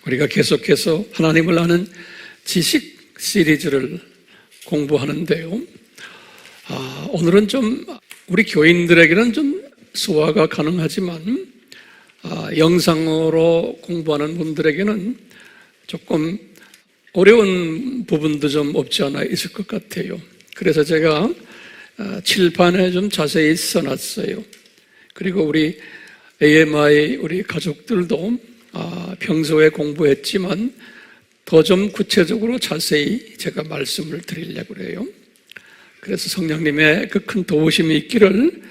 우리가 계속해서 하나님을 아는 지식 시리즈를 공부하는데요. 오늘은 좀 우리 교인들에게는 좀 소화가 가능하지만 영상으로 공부하는 분들에게는 조금 어려운 부분도 좀 없지 않아 있을 것 같아요. 그래서 제가 칠판에 좀 자세히 써놨어요. 그리고 우리 AMI 우리 가족들도 평소에 공부했지만 더 좀 구체적으로 자세히 제가 말씀을 드리려고 그래요. 그래서 성령님의 그 큰 도우심이 있기를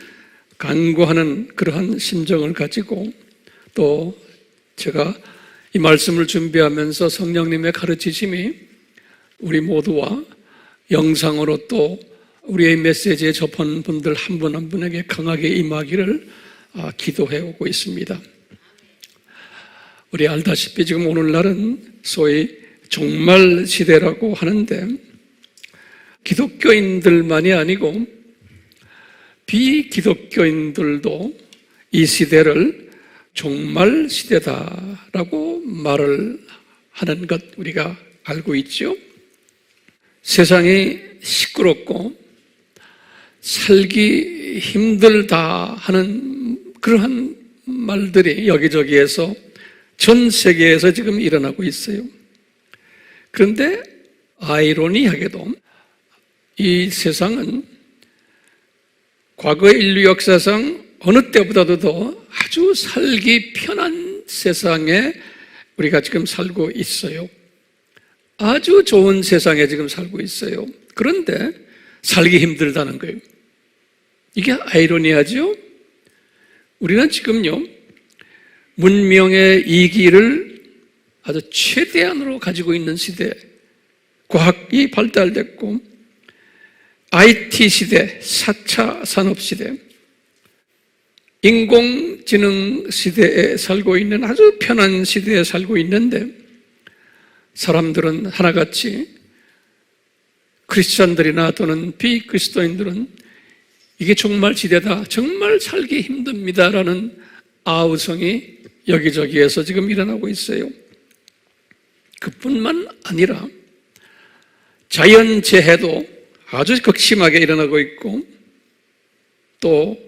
간구하는 그러한 심정을 가지고, 또 제가 이 말씀을 준비하면서 성령님의 가르치심이 우리 모두와 영상으로 또 우리의 메시지에 접한 분들 한 분 한 분에게 강하게 임하기를 기도해 오고 있습니다. 우리 알다시피 지금 오늘날은 소위 종말 시대라고 하는데, 기독교인들만이 아니고 비기독교인들도 이 시대를 종말 시대다라고 말을 하는 것 우리가 알고 있죠. 세상이 시끄럽고 살기 힘들다 하는 그러한 말들이 여기저기에서 전 세계에서 지금 일어나고 있어요. 그런데 아이러니하게도 이 세상은 과거 인류 역사상 어느 때보다도 더 아주 살기 편한 세상에 우리가 지금 살고 있어요. 아주 좋은 세상에 지금 살고 있어요. 그런데 살기 힘들다는 거예요. 이게 아이러니하죠? 우리는 지금요, 문명의 이기를 아주 최대한으로 가지고 있는 시대, 과학이 발달됐고 IT 시대, 4차 산업시대, 인공지능 시대에 살고 있는 아주 편한 시대에 살고 있는데, 사람들은 하나같이 크리스찬들이나 또는 비그리스도인들은 이게 종말 시대다, 정말 살기 힘듭니다라는 아우성이 여기저기에서 지금 일어나고 있어요. 그뿐만 아니라 자연재해도 아주 극심하게 일어나고 있고, 또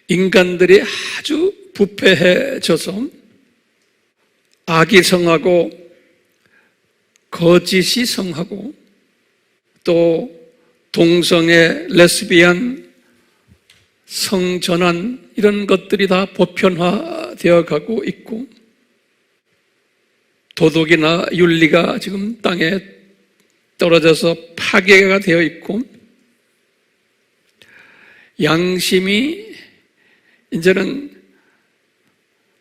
인간들이 아주 부패해져서 악이 성하고 거짓이 성하고, 또 동성애, 레스비안, 성전환 이런 것들이 다 보편화되어 가고 있고, 도덕이나 윤리가 지금 땅에 떨어져서 파괴가 되어 있고, 양심이 이제는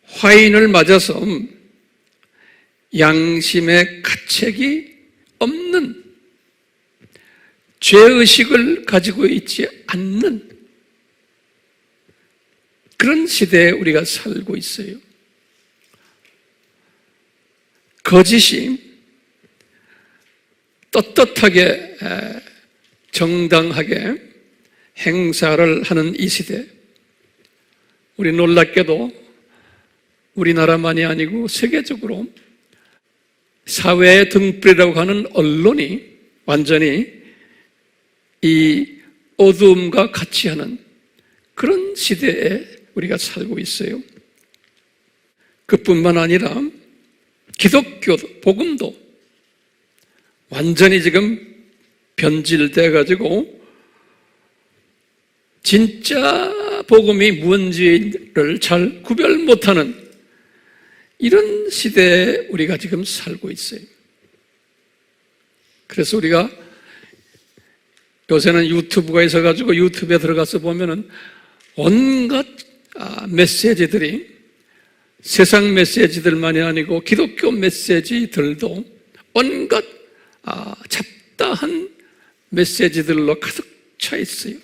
화인을 맞아서 양심의 가책이 없는, 죄의식을 가지고 있지 않는 그런 시대에 우리가 살고 있어요. 거짓이 떳떳하게 정당하게 행사를 하는 이 시대, 우리 놀랍게도 우리나라만이 아니고 세계적으로 사회의 등불이라고 하는 언론이 완전히 이 어두움과 같이 하는 그런 시대에 우리가 살고 있어요. 그뿐만 아니라 기독교 복음도 완전히 지금 변질돼 가지고 진짜 복음이 무언지를 잘 구별 못하는 이런 시대에 우리가 지금 살고 있어요. 그래서 우리가 요새는 유튜브가 있어가지고 유튜브에 들어가서 보면은 온갖 메시지들이, 세상 메시지들만이 아니고 기독교 메시지들도 온갖 잡다한 메시지들로 가득 차 있어요.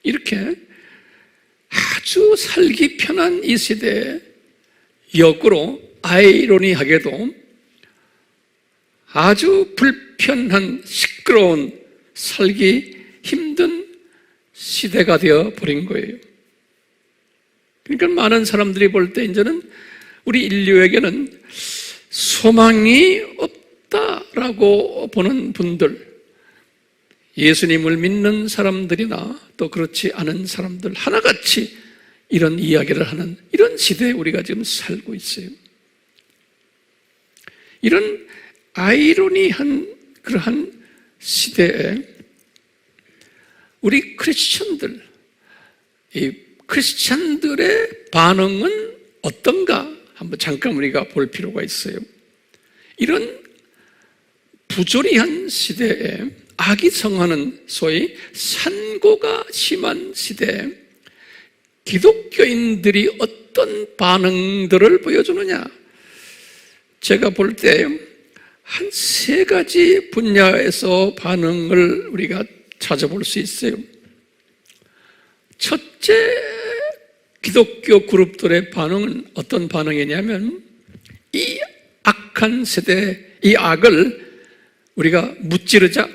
이렇게 아주 살기 편한 이 시대에 역으로 아이러니하게도 아주 불편한 시끄러운 살기 힘든 시대가 되어 버린 거예요. 그러니까 많은 사람들이 볼 때 이제는 우리 인류에게는 소망이 없다라고 보는 분들, 예수님을 믿는 사람들이나 또 그렇지 않은 사람들 하나같이 이런 이야기를 하는 이런 시대에 우리가 지금 살고 있어요. 이런 아이러니한 그러한 시대에 우리 크리스천들, 이 크리스천들의 반응은 어떤가 한번 잠깐 우리가 볼 필요가 있어요. 이런 부조리한 시대에 악이성하는 소위 산고가 심한 시대에 기독교인들이 어떤 반응들을 보여주느냐, 제가 볼 때 한 3가지 분야에서 반응을 우리가 찾아볼 수 있어요. 첫째, 기독교 그룹들의 반응은 어떤 반응이냐면 이 악한 세대, 이 악을 우리가 무찌르자,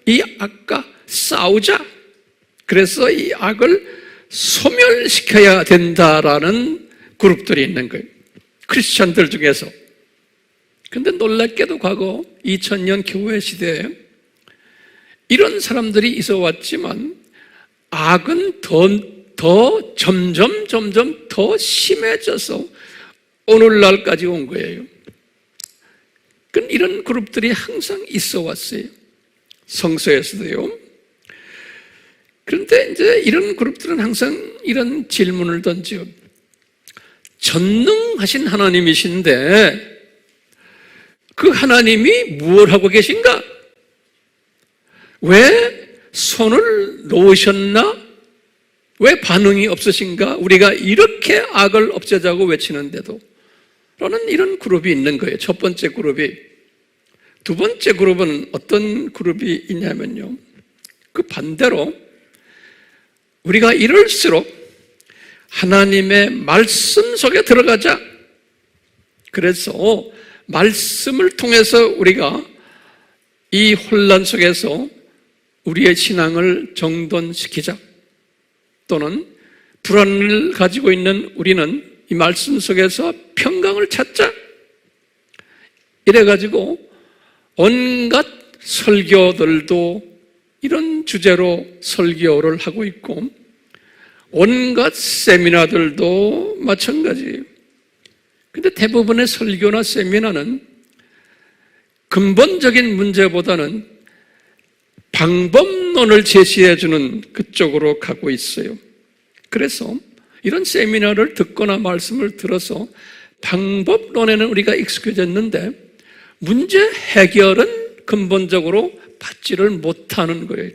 이 악과 싸우자, 그래서 이 악을 소멸시켜야 된다라는 그룹들이 있는 거예요. 크리스천들 중에서. 근데 놀랍게도 과거 2000년 교회 시대에 이런 사람들이 있어 왔지만 악은 더 점점 더 심해져서 오늘날까지 온 거예요. 이런 그룹들이 항상 있어 왔어요. 성서에서도요. 그런데 이제 이런 그룹들은 항상 이런 질문을 던져. 전능하신 하나님이신데 그 하나님이 무엇을 하고 계신가? 왜 손을 놓으셨나? 왜 반응이 없으신가? 우리가 이렇게 악을 없애자고 외치는데도 라는 이런 그룹이 있는 거예요. 첫 번째 그룹이. 두 번째 그룹은 어떤 그룹이 있냐면요, 그 반대로 우리가 이럴수록 하나님의 말씀 속에 들어가자. 그래서 말씀을 통해서 우리가 이 혼란 속에서 우리의 신앙을 정돈시키자. 또는 불안을 가지고 있는 우리는 이 말씀 속에서 평강을 찾자. 이래가지고 온갖 설교들도 이런 주제로 설교를 하고 있고 온갖 세미나들도 마찬가지예요. 근데 대부분의 설교나 세미나는 근본적인 문제보다는 방법론을 제시해주는 그쪽으로 가고 있어요. 그래서 이런 세미나를 듣거나 말씀을 들어서 방법론에는 우리가 익숙해졌는데 문제 해결은 근본적으로 받지를 못하는 거예요.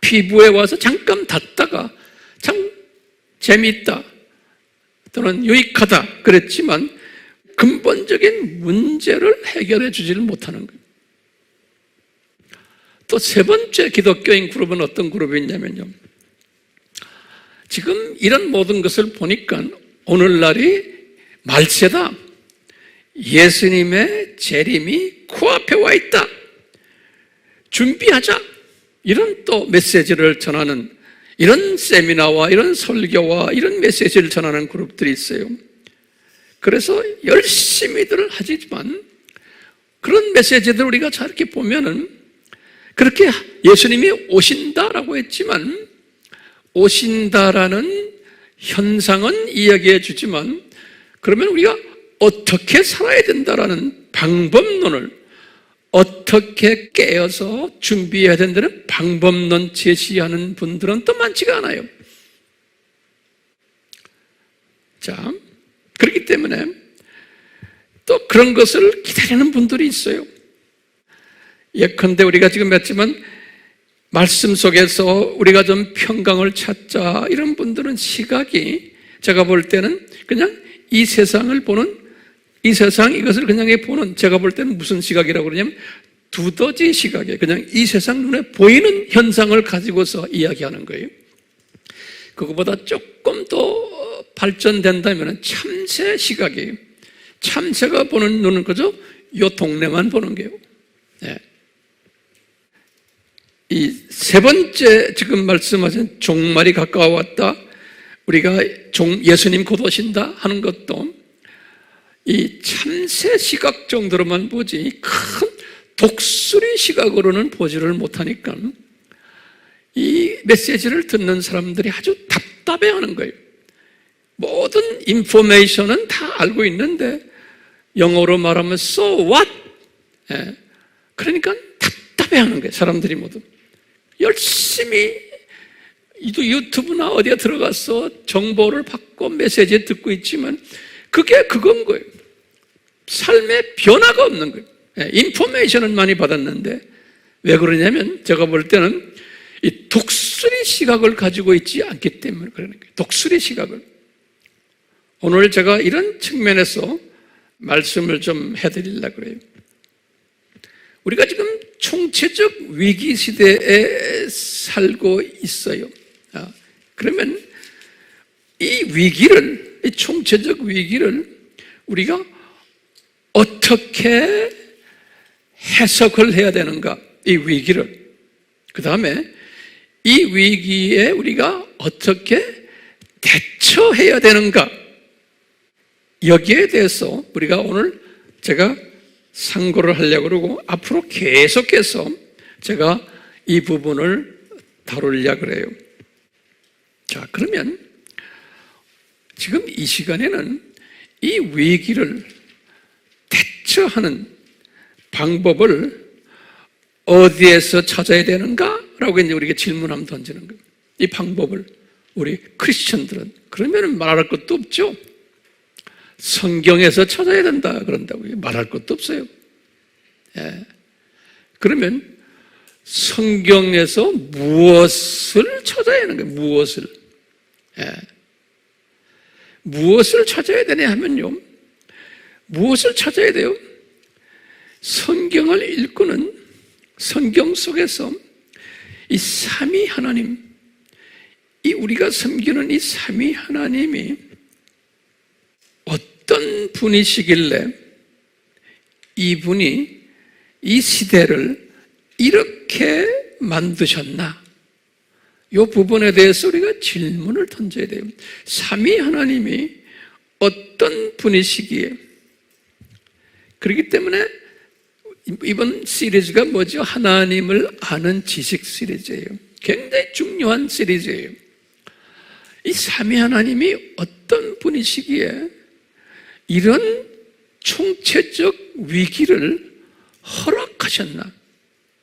피부에 와서 잠깐 닿다가 참 재미있다 또는 유익하다 그랬지만 근본적인 문제를 해결해 주지를 못하는 거예요. 또 3번째 기독교인 그룹은 어떤 그룹이 있냐면요, 지금 이런 모든 것을 보니까 오늘날이 말세다, 예수님의 재림이 코앞에 와 있다, 준비하자, 이런 또 메시지를 전하는 이런 세미나와 이런 설교와 이런 메시지를 전하는 그룹들이 있어요. 그래서 열심히들 하지만 그런 메시지들을 우리가 잘 이렇게 보면은 그렇게 예수님이 오신다라고 했지만 오신다라는 현상은 이야기해 주지만 그러면 우리가 어떻게 살아야 된다라는 방법론을 어떻게 깨어서 준비해야 된다는 방법론 제시하는 분들은 또 많지가 않아요. 자, 그렇기 때문에 또 그런 것을 기다리는 분들이 있어요. 예컨대 우리가 지금 했지만 말씀 속에서 우리가 좀 평강을 찾자, 이런 분들은 시각이 제가 볼 때는 그냥 이 세상을 보는, 이 세상 이것을 그냥 보는, 제가 볼 때는 무슨 시각이라고 그러냐면 두더지 시각이에요. 그냥 이 세상 눈에 보이는 현상을 가지고서 이야기하는 거예요. 그거보다 조금 더 발전된다면 참새 시각이에요. 참새가 보는 눈은 그저 요 동네만 보는 거예요. 네. 이 3번째 지금 말씀하신 종말이 가까워왔다, 우리가 예수님 곧 오신다 하는 것도 이 참새 시각 정도로만 보지 큰 독수리 시각으로는 보지를 못하니까 이 메시지를 듣는 사람들이 아주 답답해하는 거예요. 모든 인포메이션은 다 알고 있는데 영어로 말하면 so what? 그러니까 답답해하는 거예요. 사람들이 모두 열심히 유튜브나 어디에 들어가서 정보를 받고 메시지 듣고 있지만 그게 그건 거예요. 삶에 변화가 없는 거예요. 인포메이션은 많이 받았는데 왜 그러냐면 제가 볼 때는 이 독수리 시각을 가지고 있지 않기 때문에 그러는 거예요. 독수리 시각을. 오늘 제가 이런 측면에서 말씀을 좀 해드리려고 그래요. 우리가 지금 총체적 위기 시대에 살고 있어요. 그러면 이 위기를, 이 총체적 위기를 우리가 어떻게 해석을 해야 되는가? 이 위기를. 그 다음에 이 위기에 우리가 어떻게 대처해야 되는가? 여기에 대해서 우리가 오늘 제가 상고를 하려고 그러고 앞으로 계속해서 제가 이 부분을 다루려고 그래요. 자, 그러면 지금 이 시간에는 이 위기를 대처하는 방법을 어디에서 찾아야 되는가? 라고 이제 우리가 질문 한번 던지는 거예요. 이 방법을 우리 크리스천들은 그러면 말할 것도 없죠. 성경에서 찾아야 된다 그런다고요. 말할 것도 없어요. 그러면 성경에서 무엇을 찾아야 하는 거예요? 무엇을? 무엇을 찾아야 되냐 하면요. 무엇을 찾아야 돼요? 성경을 읽고는 성경 속에서 이 삼위 하나님, 이 우리가 섬기는 이 삼위 하나님이 어떤 분이시길래 이분이 이 시대를 이렇게 만드셨나? 이 부분에 대해서 우리가 질문을 던져야 돼요. 삼위 하나님이 어떤 분이시기에? 그렇기 때문에 이번 시리즈가 뭐죠? 하나님을 아는 지식 시리즈예요. 굉장히 중요한 시리즈예요. 이 삼위 하나님이 어떤 분이시기에 이런 총체적 위기를 허락하셨나?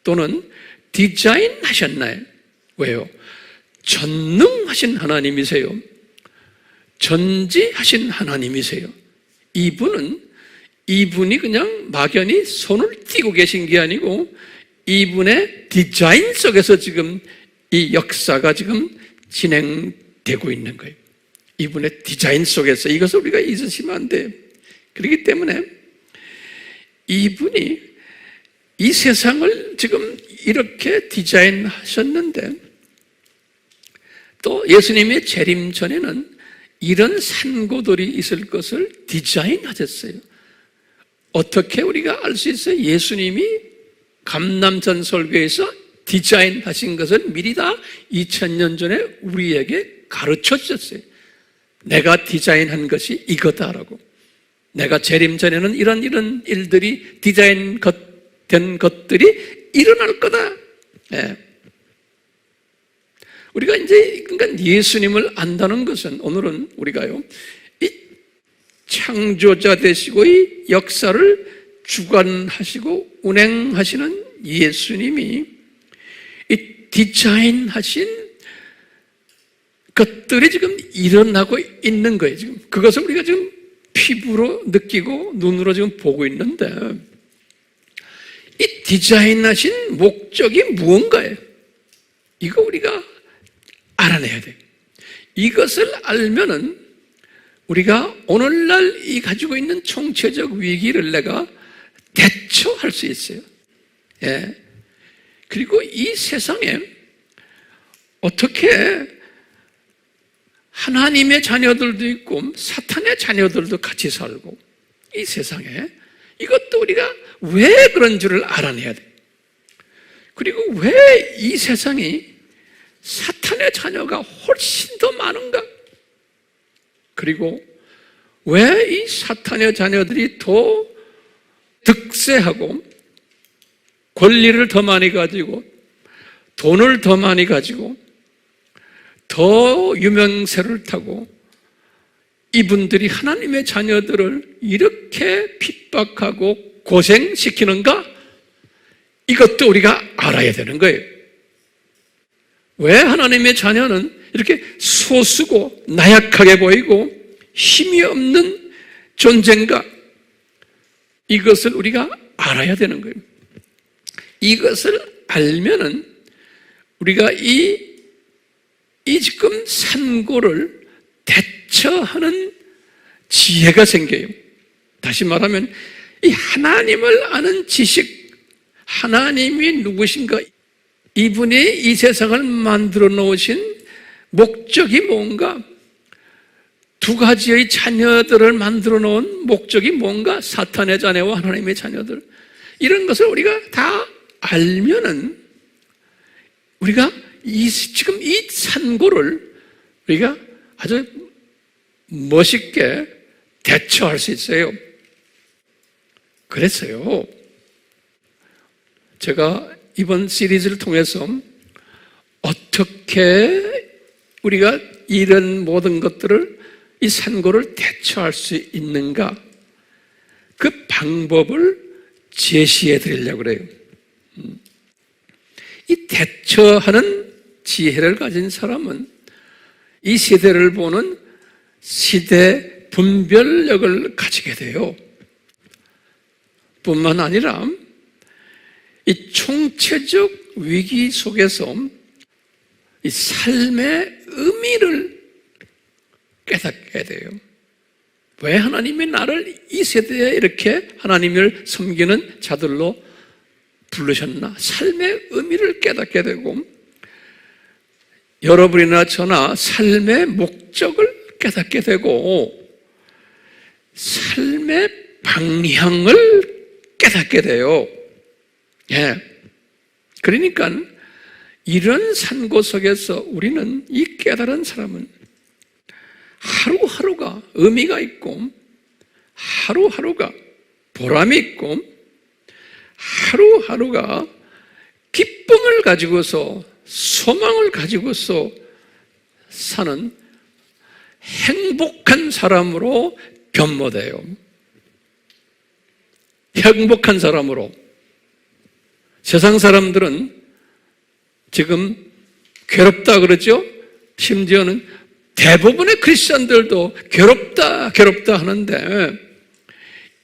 또는 디자인하셨나요? 왜요? 전능하신 하나님이세요. 전지하신 하나님이세요. 이분이 그냥 막연히 손을 띄고 계신 게 아니고 이분의 디자인 속에서 지금 이 역사가 지금 진행되고 있는 거예요. 이분의 디자인 속에서 이것을 우리가 잊으시면 안 돼요. 그렇기 때문에 이분이 이 세상을 지금 이렇게 디자인하셨는데 또 예수님의 재림 전에는 이런 산고들이 있을 것을 디자인하셨어요. 어떻게 우리가 알 수 있어요? 예수님이 감람전 설교에서 디자인하신 것을 미리 다 2000년 전에 우리에게 가르쳐 주셨어요. 내가 디자인한 것이 이거다라고. 내가 재림 전에는 이런 일들이 디자인된 것들이 일어날 거다. 우리가 이제 그러니까 예수님을 안다는 것은 오늘은 우리가요 이 창조자 되시고 이 역사를 주관하시고 운행하시는 예수님이 이 디자인하신 것들이 지금 일어나고 있는 거예요. 지금 그것을 우리가 지금 피부로 느끼고 눈으로 지금 보고 있는데 이 디자인하신 목적이 무언가예요? 이거 우리가 알아내야 돼요. 이것을 알면은 우리가 오늘날 이 가지고 있는 총체적 위기를 내가 대처할 수 있어요. 그리고 이 세상에 어떻게 하나님의 자녀들도 있고 사탄의 자녀들도 같이 살고 이 세상에 이것도 우리가 왜 그런 줄을 알아내야 돼요. 그리고 왜 이 세상이 사탄의 자녀가 훨씬 더 많은가? 그리고 왜 이 사탄의 자녀들이 더 득세하고 권리를 더 많이 가지고 돈을 더 많이 가지고 더 유명세를 타고 이분들이 하나님의 자녀들을 이렇게 핍박하고 고생시키는가? 이것도 우리가 알아야 되는 거예요. 왜 하나님의 자녀는 이렇게 소수고 나약하게 보이고 힘이 없는 존재인가? 이것을 우리가 알아야 되는 거예요. 이것을 알면은 우리가 이 지금 산고를 대처하는 지혜가 생겨요. 다시 말하면 이 하나님을 아는 지식, 하나님이 누구신가, 이분이 이 세상을 만들어 놓으신 목적이 뭔가, 두 가지의 자녀들을 만들어 놓은 목적이 뭔가, 사탄의 자녀와 하나님의 자녀들, 이런 것을 우리가 다 알면은 우리가 지금 이 산고를 우리가 아주 멋있게 대처할 수 있어요. 그랬어요. 제가 이번 시리즈를 통해서 어떻게 우리가 이런 모든 것들을, 이 산고를 대처할 수 있는가, 그 방법을 제시해 드리려고 그래요. 이 대처하는 지혜를 가진 사람은 이 시대를 보는 시대 분별력을 가지게 돼요. 뿐만 아니라 이 총체적 위기 속에서 이 삶의 의미를 깨닫게 돼요. 왜 하나님이 나를 이 세대에 이렇게 하나님을 섬기는 자들로 부르셨나? 삶의 의미를 깨닫게 되고, 여러분이나 저나 삶의 목적을 깨닫게 되고, 삶의 방향을 깨닫게 돼요. 예. 그러니까 이런 산고 속에서 우리는, 이 깨달은 사람은 하루하루가 의미가 있고, 하루하루가 보람이 있고, 하루하루가 기쁨을 가지고서, 소망을 가지고서 사는 행복한 사람으로 변모돼요. 행복한 사람으로. 세상 사람들은 지금 괴롭다 그러죠? 심지어는 대부분의 크리스천들도 괴롭다 하는데,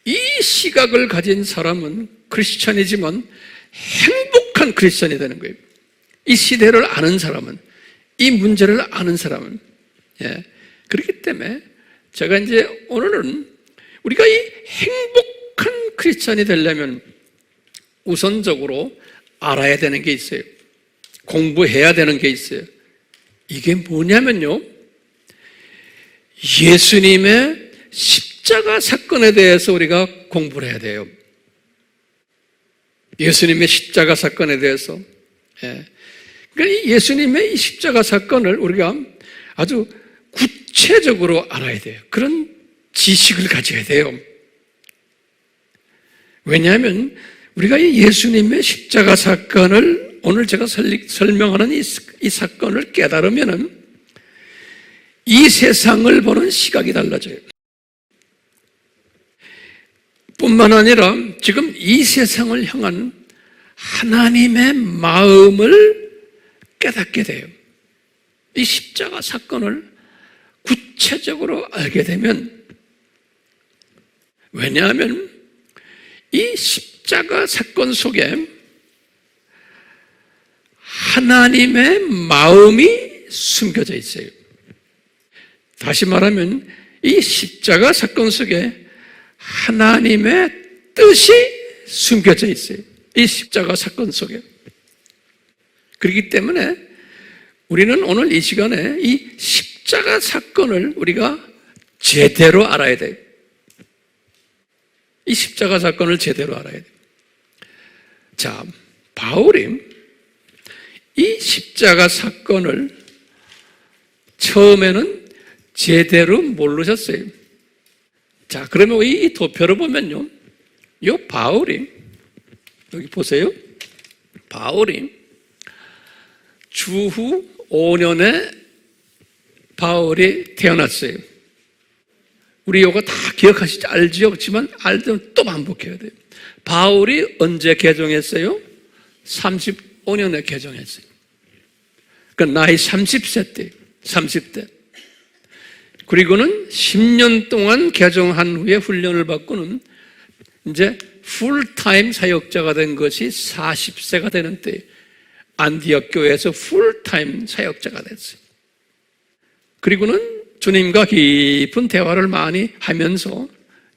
이 시각을 가진 사람은 크리스천이지만 행복한 크리스천이 되는 거예요. 이 시대를 아는 사람은, 이 문제를 아는 사람은. 예. 그렇기 때문에 제가 이제 오늘은 우리가 이 행복한 크리스천이 되려면 우선적으로 알아야 되는 게 있어요. 공부해야 되는 게 있어요. 이게 뭐냐면요, 예수님의 십자가 사건에 대해서 우리가 공부를 해야 돼요. 예수님의 십자가 사건에 대해서. 예. 그러니까 예수님의 이 십자가 사건을 우리가 아주 구체적으로 알아야 돼요. 그런 지식을 가져야 돼요. 왜냐하면 우리가 이 예수님의 십자가 사건을, 오늘 제가 설명하는 이 사건을 깨달으면은 이 세상을 보는 시각이 달라져요. 뿐만 아니라 지금 이 세상을 향한 하나님의 마음을 깨닫게 돼요. 이 십자가 사건을 구체적으로 알게 되면, 왜냐하면 이 십자가 사건 속에 하나님의 마음이 숨겨져 있어요. 다시 말하면 이 십자가 사건 속에 하나님의 뜻이 숨겨져 있어요. 이 십자가 사건 속에. 그렇기 때문에 우리는 오늘 이 시간에 이 십자가 사건을 우리가 제대로 알아야 돼요. 이 십자가 사건을 제대로 알아야 돼요. 자, 바울이 이 십자가 사건을 처음에는 제대로 모르셨어요. 자, 그러면 이 도표를 보면요, 요 바울이, 여기 보세요. 바울이 주후 5년에 바울이 태어났어요. 우리 이거 다 기억하시지, 알지요? 그렇지만 알면 또 반복해야 돼요. 바울이 언제 개종했어요? 35년에 개종했어요. 그러니까 나이 30세 때, 30대. 그리고는 10년 동안 개종한 후에 훈련을 받고는 이제 풀타임 사역자가 된 것이 40세가 되는 때 안디옥 교회에서 풀타임 사역자가 됐어요. 그리고는 주님과 깊은 대화를 많이 하면서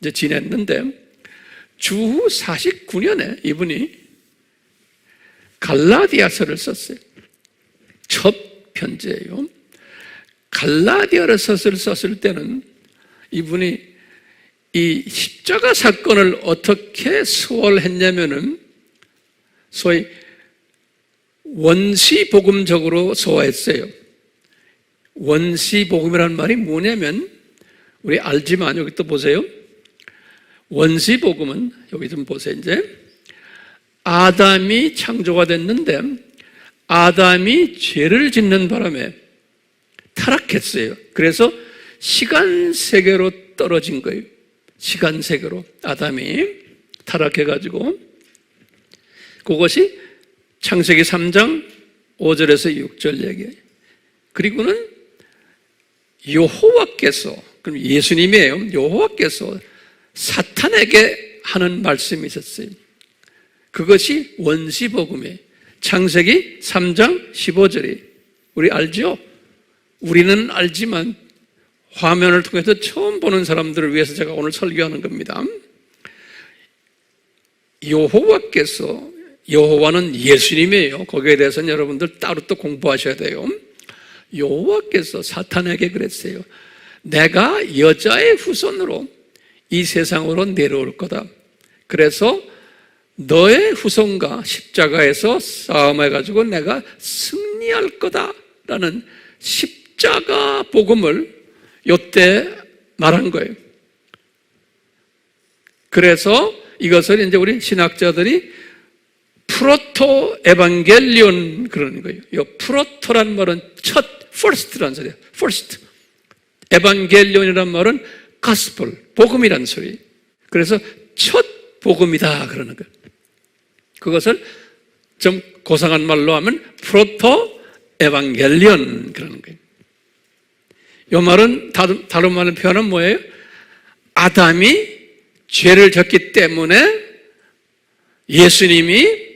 이제 지냈는데 주후 49년에 이분이 갈라디아서를 썼어요. 첫 편지예요. 갈라디아서를 썼을 때는 이분이 이 십자가 사건을 어떻게 소화했냐면은 소위 원시복음적으로 소화했어요. 원시복음이라는 말이 뭐냐면, 우리 알지만 여기 또 보세요. 원시복음은 여기 좀 보세요. 이제 아담이 창조가 됐는데 아담이 죄를 짓는 바람에 타락했어요. 그래서 시간 세계로 떨어진 거예요. 시간 세계로 아담이 타락해가지고, 그것이 창세기 3장 5절에서 6절 얘기예요. 그리고는 여호와께서, 그럼 예수님이에요. 여호와께서 사탄에게 하는 말씀이 있었어요. 그것이 원시복음이에요. 창세기 3장 15절이, 우리 알죠? 우리는 알지만 화면을 통해서 처음 보는 사람들을 위해서 제가 오늘 설교하는 겁니다. 여호와께서, 여호와는 예수님이에요. 거기에 대해서는 여러분들 따로 또 공부하셔야 돼요. 여호와께서 사탄에게 그랬어요. 내가 여자의 후손으로 이 세상으로 내려올 거다. 그래서 너의 후손과 십자가에서 싸움해가지고 내가 승리할 거다라는 십자가 복음을 요때 말한 거예요. 그래서 이것을 이제 우리 신학자들이 프로토 에반겔리온 그러는 거예요. 이 프로토란 말은 첫, first란 소리예요. first. 에반겔리온이란 말은 gospel, 복음이란 소리. 그래서 첫 복음이다 그러는 거예요. 그것을 좀 고상한 말로 하면 프로토 에반겔리온 그러는 거예요. 이 말은 다른 말로 표현은 뭐예요? 아담이 죄를 졌기 때문에 예수님이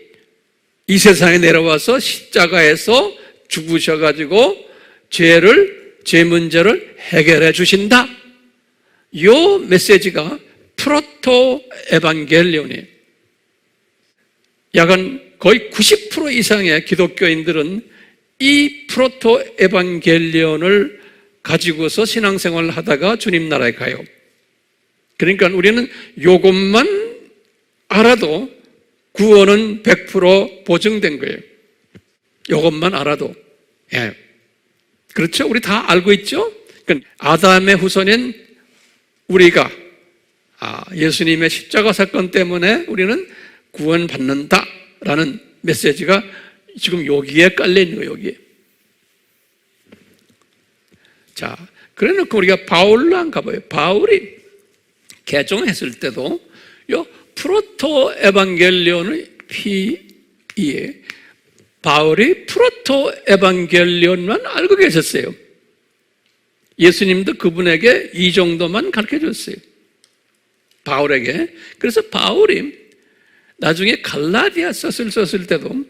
이 세상에 내려와서 십자가에서 죽으셔가지고 죄 문제를 해결해 주신다. 이 메시지가 프로토 에반겔리온이에요. 약간 거의 90% 이상의 기독교인들은 이 프로토 에반겔리온을 가지고서 신앙생활을 하다가 주님 나라에 가요. 그러니까 우리는 이것만 알아도 구원은 100% 보증된 거예요. 이것만 알아도. 예. 그렇죠? 우리 다 알고 있죠? 그러니까 아담의 후손인 우리가 예수님의 십자가 사건 때문에 우리는 구원받는다라는 메시지가 지금 여기에 깔려있는 거예요. 여기에. 자, 그래 놓고 우리가 바울로 한 가봐요. 바울이 개종했을 때도 요 프로토 에반겔리온의 피에 바울이 프로토 에반겔리온만 알고 계셨어요. 예수님도 그분에게 이 정도만 가르쳐 줬어요. 바울에게. 그래서 바울이 나중에 갈라디아서를 썼을 때도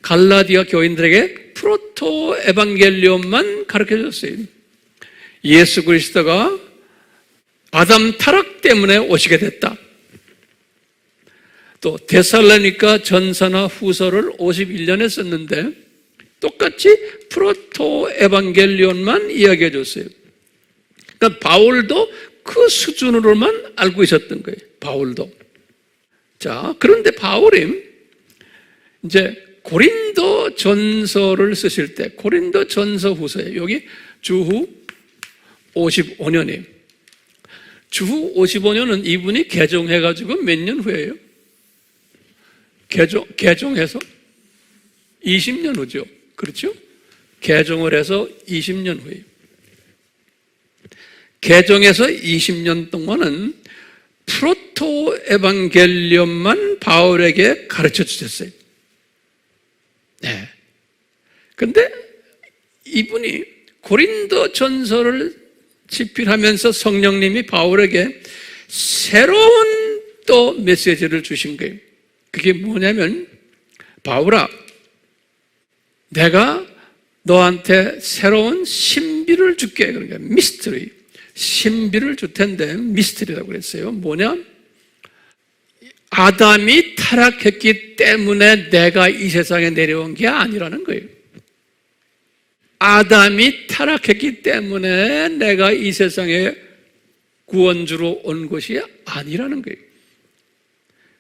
갈라디아 교인들에게 프로토 에반겔리온만 가르쳐 줬어요. 예수 그리스도가 아담 타락 때문에 오시게 됐다. 또 데살로니가 전서나 후서를 51년에 썼는데 똑같이 프로토 에반겔리온만 이야기해 줬어요. 그러니까 바울도 그 수준으로만 알고 있었던 거예요. 바울도. 자, 그런데 바울이 이제 고린도 전서를 쓰실 때, 고린도 전서 후서에 여기 주후 55년이에요. 주 55년은 이분이 개종해가지고 몇 년 후예요? 개종해서 20년 후죠. 그렇죠? 개종을 해서 20년 후에요. 개종해서 20년 동안은 프로토 에반겔리온만 바울에게 가르쳐 주셨어요. 네. 근데 이분이 고린도 전서를 집필하면서 성령님이 바울에게 새로운 또 메시지를 주신 거예요. 그게 뭐냐면, 바울아, 내가 너한테 새로운 신비를 줄게. 그러니까 미스터리, 신비를 줄 텐데 미스터리라고 그랬어요. 뭐냐? 아담이 타락했기 때문에 내가 이 세상에 내려온 게 아니라는 거예요. 아담이 타락했기 때문에 내가 이 세상에 구원주로 온 것이 아니라는 거예요.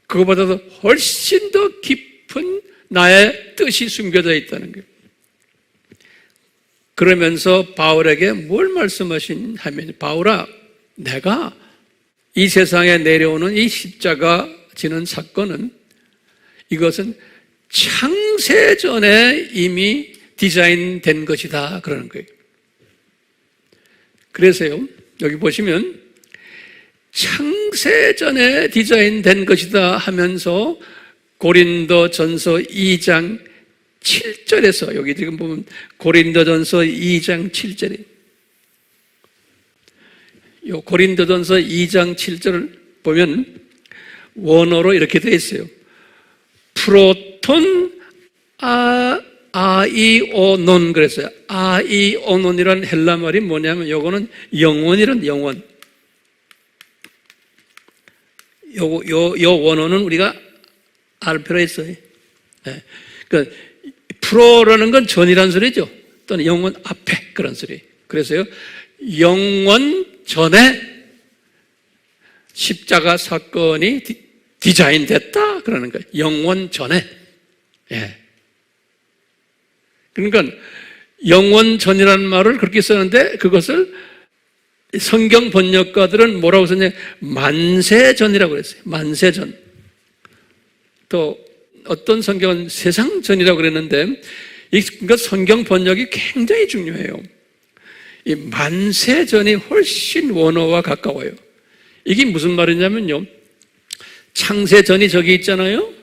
그거보다도 훨씬 더 깊은 나의 뜻이 숨겨져 있다는 거예요. 그러면서 바울에게 뭘 말씀하신 하면, 바울아, 내가 이 세상에 내려오는 이 십자가 지는 사건은, 이것은 창세전에 이미 디자인된 것이다 그러는 거예요. 그래서요, 여기 보시면 창세전에 디자인된 것이다 하면서 고린도전서 2장 7절에서, 여기 지금 보면 고린도전서 2장 7절에, 이 고린도전서 2장 7절을 보면 원어로 이렇게 되어 있어요. 프로톤 아이오논 그랬어요. 아이오논이라는 헬라 말이 뭐냐면, 요거는 영원이란 영원. 요 원어는 우리가 알 필요가 있어요. 네. 그러니까 프로라는 건 전이란 소리죠. 또는 영원 앞에 그런 소리. 그래서요, 영원 전에 십자가 사건이 디자인됐다 그러는 거예요. 영원 전에. 예. 그러니까 영원 전이라는 말을 그렇게 쓰는데, 그것을 성경 번역가들은 뭐라고 썼냐? 만세전이라고 그랬어요. 만세전. 또 어떤 성경은 세상 전이라고 그랬는데, 그러니까 성경 번역이 굉장히 중요해요. 이 만세전이 훨씬 원어와 가까워요. 이게 무슨 말이냐면요, 창세전이 저기 있잖아요.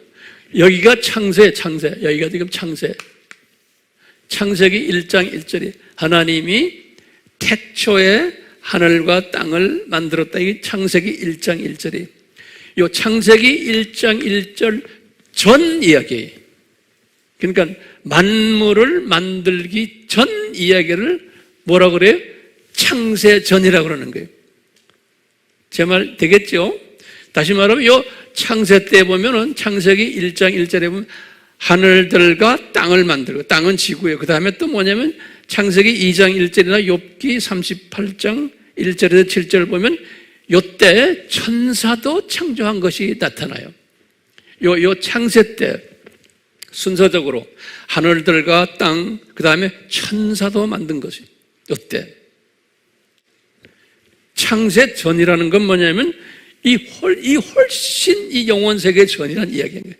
여기가 창세. 여기가 지금 창세. 창세기 1장 1절이 하나님이 태초에 하늘과 땅을 만들었다. 이게 창세기 1장 1절이. 이 창세기 1장 1절 전 이야기. 그러니까 만물을 만들기 전 이야기를 뭐라고 그래요? 창세전이라고 그러는 거예요. 제 말 되겠죠? 다시 말하면 이 창세 때 보면은 창세기 1장 1절에 보면 하늘들과 땅을 만들고, 땅은 지구예요. 그 다음에 또 뭐냐면 창세기 2장 1절이나 욥기 38장 1절에서 7절을 보면 요때 천사도 창조한 것이 나타나요. 요 창세 때 순서적으로 하늘들과 땅, 그 다음에 천사도 만든 것이 요때. 창세 전이라는 건 뭐냐면 이 훨씬 이 영원 세계 전이라는 이야기인 거예요.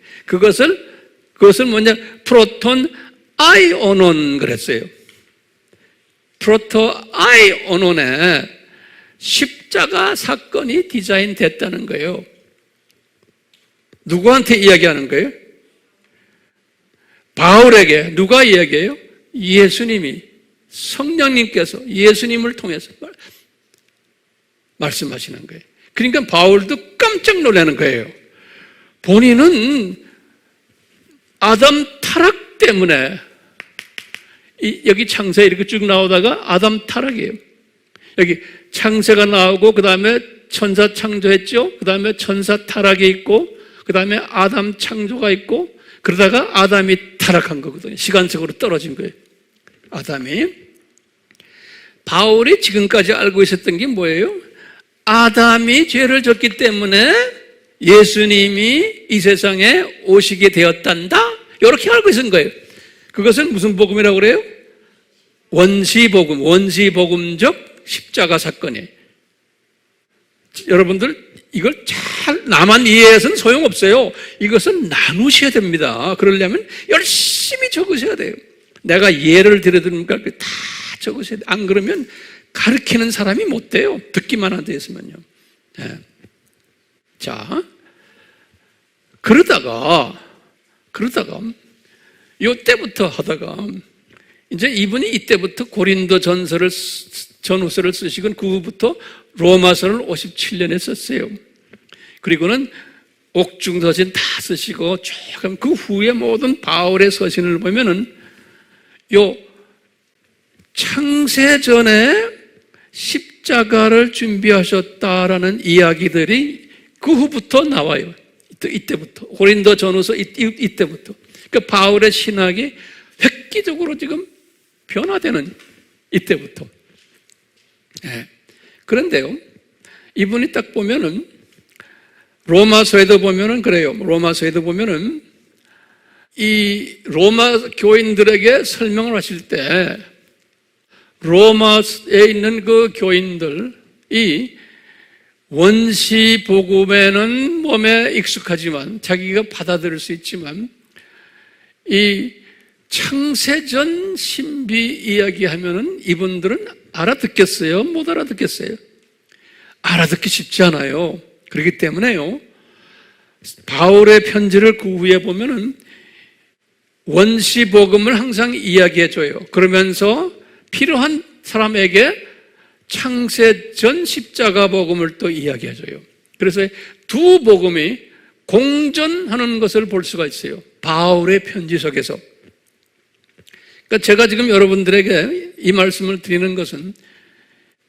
그것을 뭐냐? 프로톤 아이오논 그랬어요. 프로토 아이오논에 십자가 사건이 디자인됐다는 거예요. 누구한테 이야기하는 거예요? 바울에게. 누가 이야기해요? 예수님이, 성령님께서 예수님을 통해서 말씀하시는 거예요. 그러니까 바울도 깜짝 놀라는 거예요. 본인은 아담 타락 때문에, 여기 창세 이렇게 쭉 나오다가 아담 타락이에요. 여기 창세가 나오고, 그 다음에 천사 창조했죠. 그 다음에 천사 타락이 있고, 그 다음에 아담 창조가 있고, 그러다가 아담이 타락한 거거든요. 시간적으로 떨어진 거예요. 아담이. 바울이 지금까지 알고 있었던 게 뭐예요? 아담이 죄를 졌기 때문에 예수님이 이 세상에 오시게 되었단다, 이렇게 알고 있은 거예요. 그것은 무슨 복음이라고 그래요? 원시복음, 원시복음적 십자가 사건이에요. 여러분들 이걸 잘 나만 이해해서는 소용없어요. 이것은 나누셔야 됩니다. 그러려면 열심히 적으셔야 돼요. 내가 예를 들어드리니까 다 적으셔야 돼요. 안 그러면 가르치는 사람이 못 돼요. 듣기만 하게 있으면요. 네. 자, 그러다가 요때부터 하다가 이제 이분이 이때부터 고린도 전후서를 쓰시고 그 후부터 로마서를 57년에 썼어요. 그리고는 옥중서신 다 쓰시고 조금 그 후에 모든 바울의 서신을 보면은 요 창세전에 십자가를 준비하셨다라는 이야기들이 그 후부터 나와요. 이때부터 고린도 전후서 이때부터. 그러니까 바울의 신학이 획기적으로 지금 변화되는 이때부터. 네. 그런데요, 이분이 딱 보면은 로마서에도 보면은 그래요. 로마서에도 보면은 이 로마 교인들에게 설명을 하실 때 로마에 있는 그 교인들이 원시 복음에는 몸에 익숙하지만 자기가 받아들일 수 있지만 이 창세전 신비 이야기하면은 이분들은 알아듣겠어요? 못 알아듣겠어요? 알아듣기 쉽지 않아요. 그렇기 때문에요, 바울의 편지를 그 후에 보면은 원시 복음을 항상 이야기해줘요. 그러면서 필요한 사람에게 창세전 십자가 복음을 또 이야기해줘요. 그래서 두 복음이 공존하는 것을 볼 수가 있어요. 바울의 편지 속에서. 그러니까 제가 지금 여러분들에게 이 말씀을 드리는 것은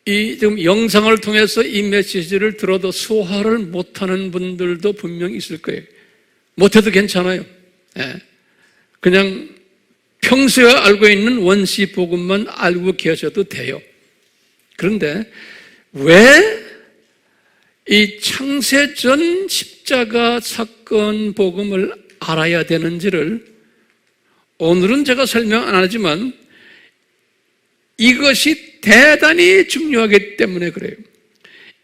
이 지금 영상을 통해서 이 메시지를 들어도 소화를 못하는 분들도 분명히 있을 거예요. 못해도 괜찮아요. 예. 그냥 평소에 알고 있는 원시 복음만 알고 계셔도 돼요. 그런데 왜 이 창세전 십자가 사건 복음을 알아야 되는지를 오늘은 제가 설명 안 하지만 이것이 대단히 중요하기 때문에 그래요.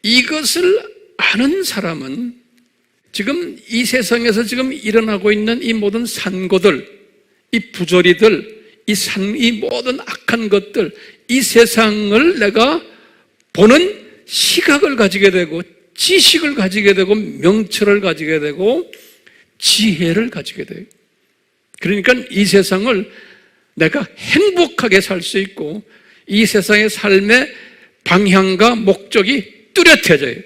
이것을 아는 사람은 지금 이 세상에서 지금 일어나고 있는 이 모든 산고들, 이 부조리들, 이 모든 악한 것들, 이 세상을 내가 보는 시각을 가지게 되고 지식을 가지게 되고 명철을 가지게 되고 지혜를 가지게 돼요. 그러니까 이 세상을 내가 행복하게 살 수 있고 이 세상의 삶의 방향과 목적이 뚜렷해져요.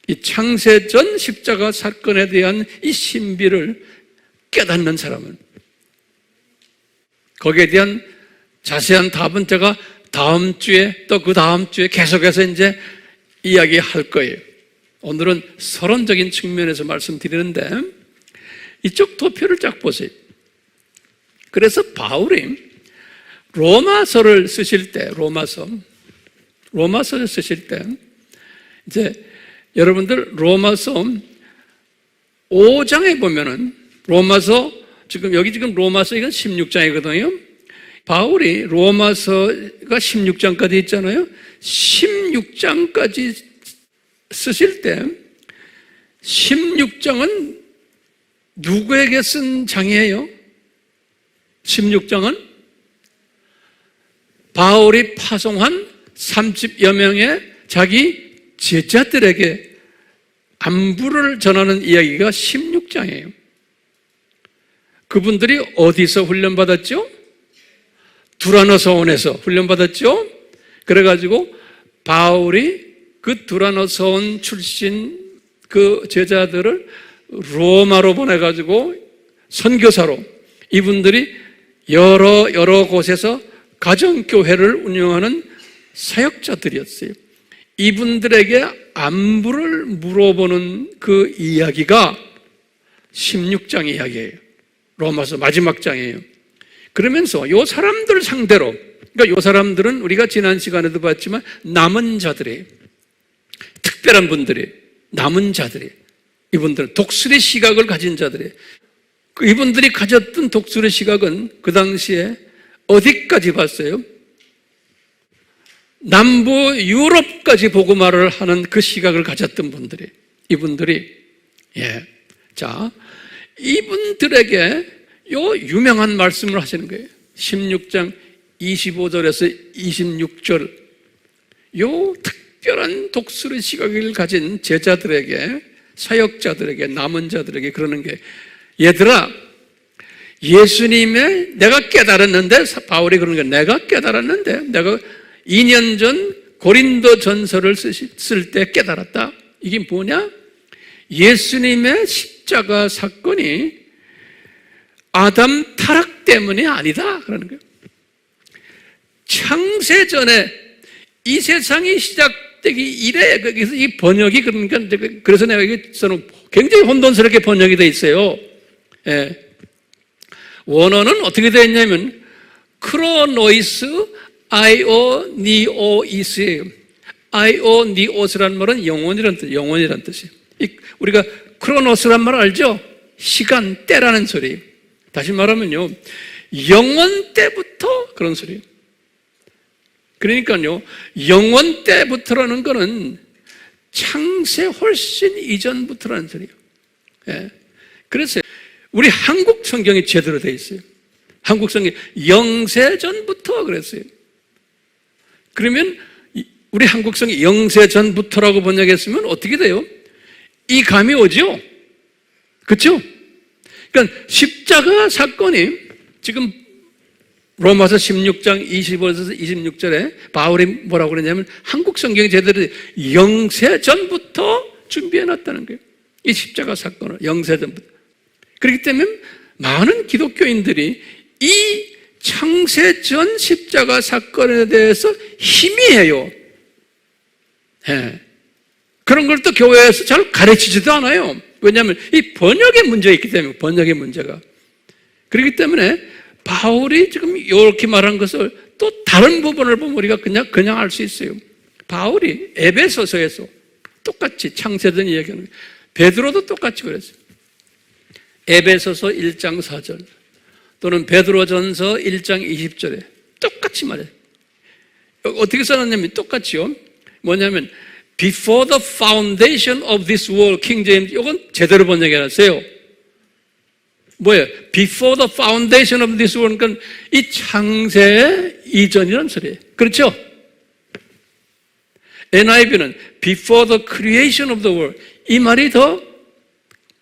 이 창세전 십자가 사건에 대한 이 신비를 깨닫는 사람은, 거기에 대한 자세한 답은 제가 다음 주에 또 그 다음 주에 계속해서 이제 이야기할 거예요. 오늘은 서론적인 측면에서 말씀드리는데 이쪽 도표를 쫙 보세요. 그래서 바울이 로마서를 쓰실 때, 로마서를 쓰실 때 이제 여러분들 로마서 5장에 보면은 로마서 지금 로마서 이건 16장이거든요. 바울이 로마서가 16장까지 있잖아요. 16장까지 쓰실 때 16장은 누구에게 쓴 장이에요? 16장은 바울이 파송한 30여 명의 자기 제자들에게 안부를 전하는 이야기가 16장이에요. 그분들이 어디서 훈련받았죠? 두라노서원에서 훈련받았죠? 그래가지고 바울이 그 두라노서원 출신 그 제자들을 로마로 보내가지고 선교사로, 이분들이 여러 곳에서 가정교회를 운영하는 사역자들이었어요. 이분들에게 안부를 물어보는 그 이야기가 16장 이야기예요. 로마서 마지막 장이에요. 그러면서 요 사람들 상대로, 그러니까 요 사람들은 우리가 지난 시간에도 봤지만 남은 자들이에요. 특별한 분들이, 남은 자들이, 이분들은 독수리 시각을 가진 자들이에요. 이분들이 가졌던 독수리 시각은 그 당시에 어디까지 봤어요? 남부 유럽까지 복음화를 하는 그 시각을 가졌던 분들이, 이분들이, 자, 이분들에게 요 유명한 말씀을 하시는 거예요. 16장 25절에서 26절, 요 특별한 독수리 시각을 가진 제자들에게, 사역자들에게, 남은 자들에게 그러는 게, 얘들아, 예수님의 내가 깨달았는데, 바울이 그러는 게, 내가 깨달았는데, 내가 2년 전 고린도 전서를 쓸 때 깨달았다. 이게 뭐냐? 예수님의 십자가 사건이 아담 타락 때문이 아니다. 그러는 거예요. 창세전에 이 세상이 시작되기 이래, 그래서 이 번역이 그러니까, 그래서 내가 여기서는 굉장히 혼돈스럽게 번역이 되어 있어요. 원어는 어떻게 되어 있냐면, 크로노이스 아이오니오이스예요. 아이오니오스라는 말은 영혼이란 뜻이에요. 우리가 크로노스란 말 알죠? 시간, 때라는 소리예요. 다시 말하면요, 영원 때부터 그런 소리예요. 그러니까요, 영원 때부터라는 거는 창세 훨씬 이전부터라는 소리예요. 그래서 우리 한국 성경이 제대로 되어 있어요. 한국 성경이 영세전부터 그랬어요. 그러면 우리 한국 성경이 영세전부터라고 번역했으면 어떻게 돼요? 이 감이 오죠? 그렇죠? 그러니까 십자가 사건이 지금 로마서 16장 25에서 26절에 바울이 뭐라고 그러냐면, 한국 성경이 제대로 영세전부터 준비해놨다는 거예요. 이 십자가 사건을 영세전부터. 그렇기 때문에 많은 기독교인들이 이 창세전 십자가 사건에 대해서 희미해요. 그런 걸 또 교회에서 잘 가르치지도 않아요. 왜냐하면 이 번역의 문제가 있기 때문에, 번역의 문제가. 그렇기 때문에 바울이 지금 이렇게 말한 것을 또 다른 부분을 보면 우리가 그냥 알 수 있어요. 바울이 에베소서에서 똑같이 창세전 이야기하는 거예요. 베드로도 똑같이 그랬어요. 에베소서 1장 4절 또는 베드로전서 1장 20절에 똑같이 말해요. 어떻게 써놨냐면 똑같이요. 뭐냐면 Before the foundation of this world, 킹 제임스, 이건 제대로 번역해놨어요. 뭐예요? Before the foundation of this world, 그러니까 이 창세 이전이라는 소리예요. 그렇죠? NIV는 Before the creation of the world, 이 말이 더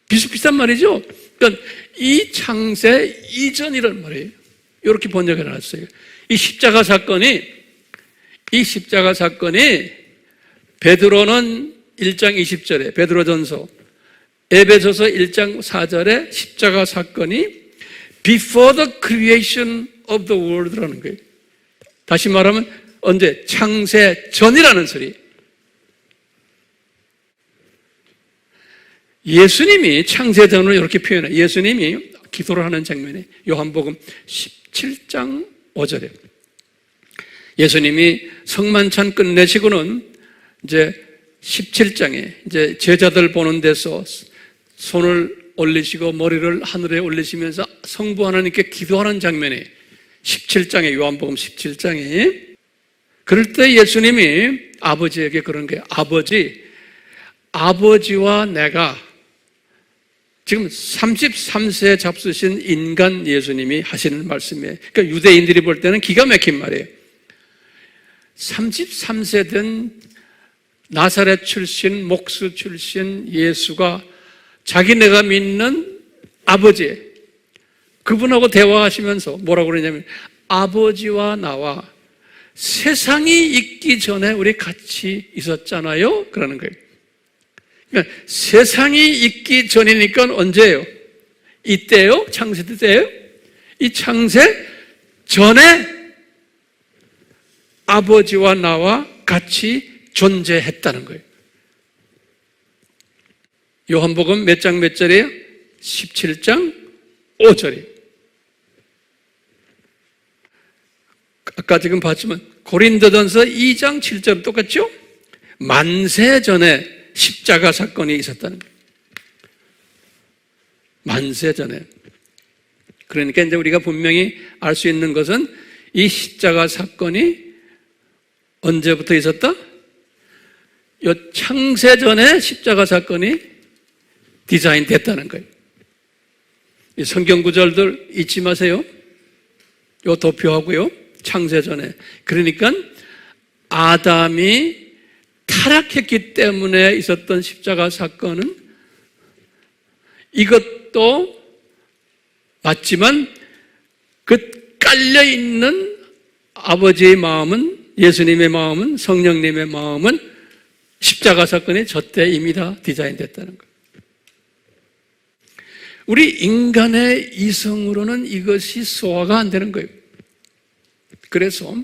비슷비슷한 말이죠? 그러니까 이 창세 이전이라는 말이에요. 이렇게 번역해놨어요. 이 십자가 사건이 베드로는 1장 20절에 베드로전서, 에베소서 1장 4절에 십자가 사건이 before the creation of the world라는 거예요. 다시 말하면 언제? 창세 전이라는 소리. 예수님이 창세 전을 이렇게 표현해요. 예수님이 기도를 하는 장면이 요한복음 17장 5절에 예수님이 성만찬 끝내시고는 이제 17장에 이제 제자들 보는 데서 손을 올리시고 머리를 하늘에 올리시면서 성부 하나님께 기도하는 장면이 17장에, 요한복음 17장에, 그럴 때 예수님이 아버지에게 그런 거예요. 아버지와 내가, 지금 33세 잡수신 인간 예수님이 하시는 말씀이에요. 그러니까 유대인들이 볼 때는 기가 막힌 말이에요. 33세 된 나사렛 출신, 목수 출신 예수가 자기네가 믿는 아버지, 그분하고 대화하시면서 뭐라고 그러냐면, 아버지와 나와 세상이 있기 전에 우리 같이 있었잖아요. 그러는 거예요. 그러니까 세상이 있기 전이니까 언제예요? 이때요? 창세 때예요? 이 창세 전에 아버지와 나와 같이 존재했다는 거예요. 요한복음 몇 장 몇 절이에요? 17장 5절이에요. 아까 지금 봤지만 고린도전서 2장 7절 똑같죠? 만세 전에 십자가 사건이 있었다는 거예요. 만세 전에. 그러니까 이제 우리가 분명히 알 수 있는 것은 이 십자가 사건이 언제부터 있었다? 요 창세전에 십자가 사건이 디자인됐다는 거예요. 이 성경 구절들 잊지 마세요. 요 도표하고요. 창세전에. 그러니까 아담이 타락했기 때문에 있었던 십자가 사건은 이것도 맞지만 그 깔려있는 아버지의 마음은, 예수님의 마음은, 성령님의 마음은 십자가 사건이 저때 이미 다 디자인됐다는 거예요. 우리 인간의 이성으로는 이것이 소화가 안 되는 거예요. 그래서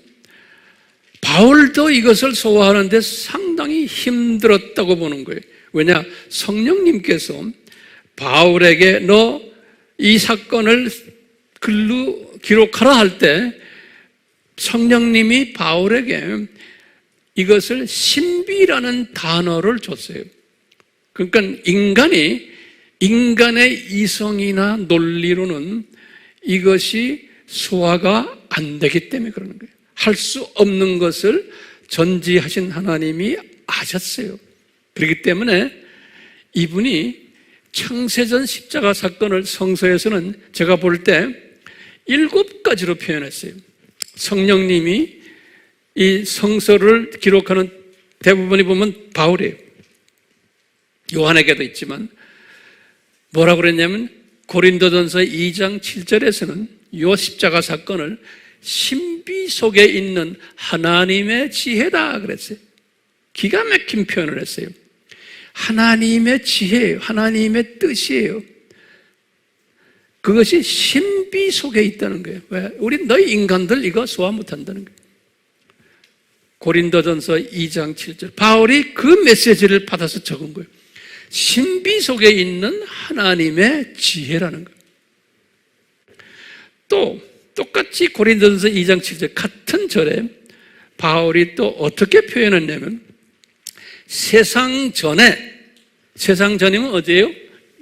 바울도 이것을 소화하는데 상당히 힘들었다고 보는 거예요. 왜냐? 성령님께서 바울에게 너 이 사건을 글로 기록하라 할 때 성령님이 바울에게 이것을 신비라는 단어를 줬어요. 그러니까 인간의 이성이나 논리로는 이것이 소화가 안 되기 때문에 그러는 거예요. 할 수 없는 것을 전지하신 하나님이 아셨어요. 그렇기 때문에 이분이 창세전 십자가 사건을 성서에서는 제가 볼 때 7가지로 표현했어요. 성령님이 이 성서를 기록하는 대부분이 보면 바울이에요. 요한에게도 있지만 뭐라고 그랬냐면 고린도전서 2장 7절에서는 이 십자가 사건을 신비 속에 있는 하나님의 지혜다 그랬어요. 기가 막힌 표현을 했어요. 하나님의 지혜예요. 하나님의 뜻이에요. 그것이 신비 속에 있다는 거예요. 왜? 우리 너희 인간들 이거 소화 못한다는 거예요. 고린도전서 2장 7절 바울이 그 메시지를 받아서 적은 거예요. 신비 속에 있는 하나님의 지혜라는 거예요. 또 똑같이 고린도전서 2장 7절 같은 절에 바울이 또 어떻게 표현했냐면 세상 전이면 어디예요?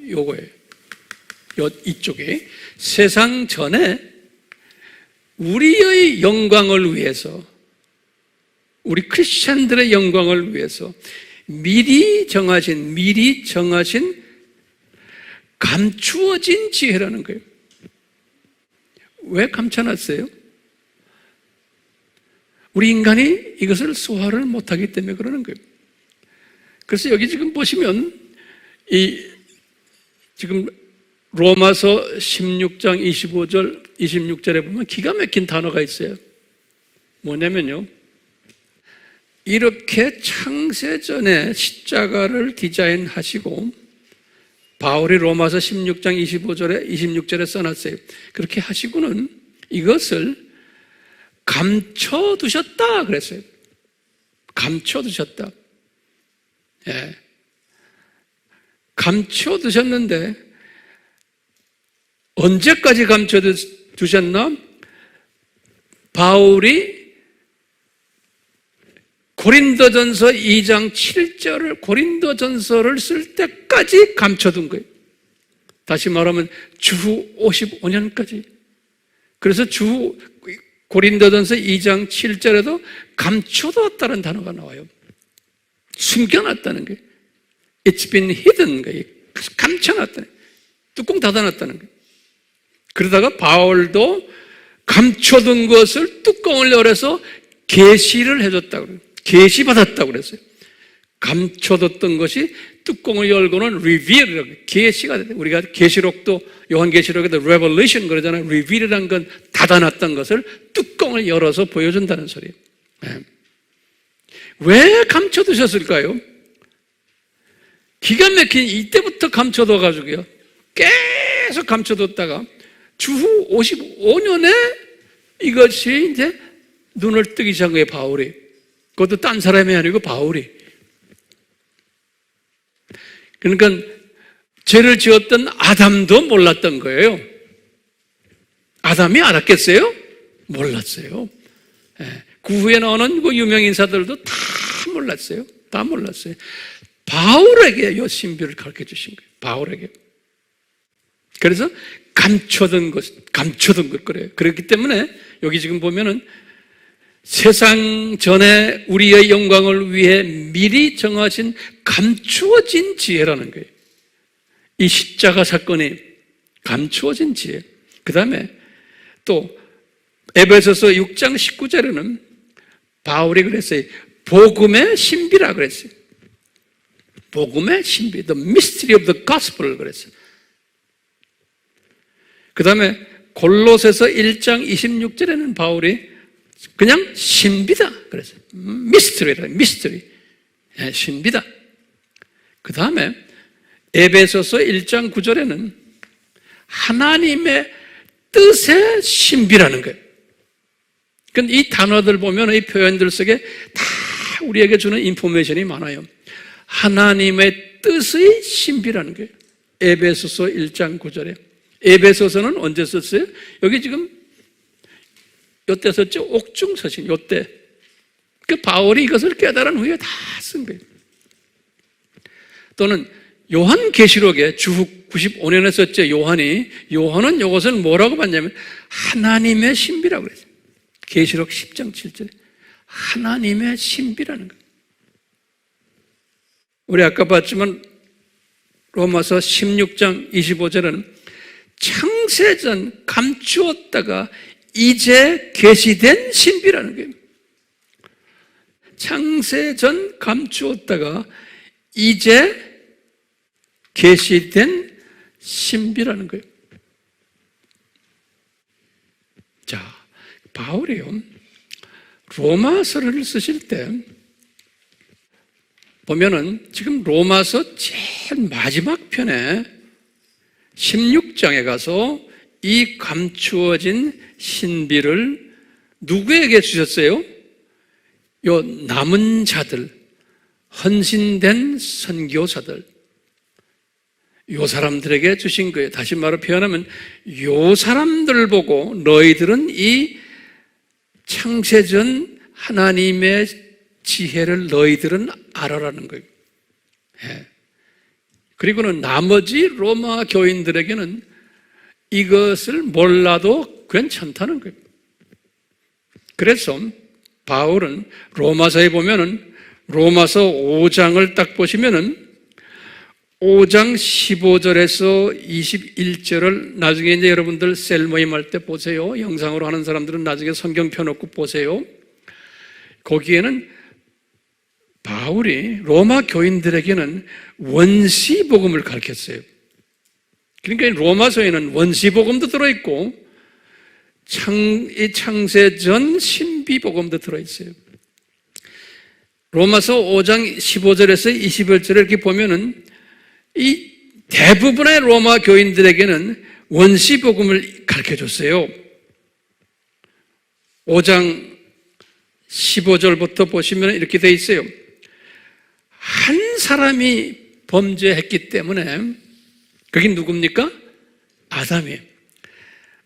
요거예요. 이쪽에 세상 전에 우리의 영광을 위해서, 우리 크리스찬들의 영광을 위해서 미리 정하신 감추어진 지혜라는 거예요. 왜 감춰놨어요? 우리 인간이 이것을 소화를 못하기 때문에 그러는 거예요. 그래서 여기 지금 보시면 지금 로마서 16장 25절 26절에 보면 기가 막힌 단어가 있어요. 뭐냐면요, 이렇게 창세전에 십자가를 디자인하시고 바울이 로마서 16장 26절에 써놨어요. 그렇게 하시고는 이것을 감춰두셨다 그랬어요. 감춰두셨다. 예. 감춰두셨는데 언제까지 감춰두셨나? 바울이 고린도전서 2장 7절을 고린도전서를 쓸 때까지 감춰둔 거예요. 다시 말하면 주후 55년까지. 그래서 고린도전서 2장 7절에도 감춰두었다는 단어가 나와요. 숨겨놨다는 거예요. It's been hidden 거예요. 감춰놨다는 거예요. 뚜껑 닫아놨다는 거예요. 그러다가 바울도 감춰둔 것을 뚜껑을 열어서 계시를 해줬다고 그래요. 계시받았다고 그랬어요. 감춰뒀던 것이 뚜껑을 열고는 reveal이라고 계시가 됐어요. 우리가 계시록도 요한계시록에도 revelation 그러잖아요. reveal이라는 건 닫아놨던 것을 뚜껑을 열어서 보여준다는 소리예요. 네. 왜 감춰두셨을까요? 기가 막힌 이때부터 감춰둬가지고요. 계속 감춰뒀다가 주후 55년에 이것이 이제 눈을 뜨기 시작한 거예요, 바울이. 그것도 딴 사람이 아니고 바울이. 그러니까 죄를 지었던 아담도 몰랐던 거예요. 아담이 알았겠어요? 몰랐어요. 그 후에 나오는 그 유명 인사들도 다 몰랐어요. 다 몰랐어요. 바울에게 이 신비를 가르쳐 주신 거예요. 바울에게. 그래서 감춰둔 것 그래요. 그렇기 때문에 여기 지금 보면은 세상 전에 우리의 영광을 위해 미리 정하신 감추어진 지혜라는 거예요. 이 십자가 사건이 감추어진 지혜. 그 다음에 또 에베소서 6장 19절에는 바울이 그랬어요. 복음의 신비라 그랬어요. 복음의 신비, the mystery of the gospel 그랬어요. 그 다음에 골로새서 1장 26절에는 바울이 그냥 신비다 그랬어요. 미스터리다, 미스터리. 신비다. 그 다음에 에베소서 1장 9절에는 하나님의 뜻의 신비라는 거예요. 그러니까 이 단어들 보면 이 표현들 속에 다 우리에게 주는 인포메이션이 많아요. 하나님의 뜻의 신비라는 거예요. 에베소서 1장 9절에. 에베소서는 언제 썼어요? 여기 지금 요때 썼죠? 옥중서신, 요때. 그 바울이 이것을 깨달은 후에 다 쓴 거예요. 또는 요한계시록에 주후 95년에 썼죠, 요한이. 요한은 이것을 뭐라고 봤냐면 하나님의 신비라고 그랬어요. 계시록 10장 7절에. 하나님의 신비라는 거예요. 우리 아까 봤지만 로마서 16장 25절은 창세전 감추었다가 이제 계시된 신비라는 거예요. 창세전 감추었다가 이제 계시된 신비라는 거예요. 자, 바울이요, 로마서를 쓰실 때 보면은 지금 로마서 제일 마지막 편에 16장에 가서 이 감추어진 신비를 누구에게 주셨어요? 요 남은 자들, 헌신된 선교사들, 요 사람들에게 주신 거예요. 다시 말로 표현하면 요 사람들 보고 너희들은 이 창세전 하나님의 지혜를 너희들은 알아라는 거예요. 예. 그리고는 나머지 로마 교인들에게는 이것을 몰라도 괜찮다는 거예요. 그래서 바울은 로마서에 보면은 로마서 5장을 딱 보시면은 5장 15절에서 21절을 나중에 이제 여러분들 셀 모임 할 때 보세요. 영상으로 하는 사람들은 나중에 성경 펴놓고 보세요. 거기에는 바울이 로마 교인들에게는 원시복음을 가르쳤어요. 그러니까 로마서에는 원시복음도 들어있고 창세전 신비복음도 들어있어요. 로마서 5장 15절에서 21절을 이렇게 보면은 이 대부분의 로마 교인들에게는 원시복음을 가르쳐줬어요. 5장 15절부터 보시면 이렇게 돼 있어요. 한 사람이 범죄했기 때문에, 그게 누굽니까? 아담이에요.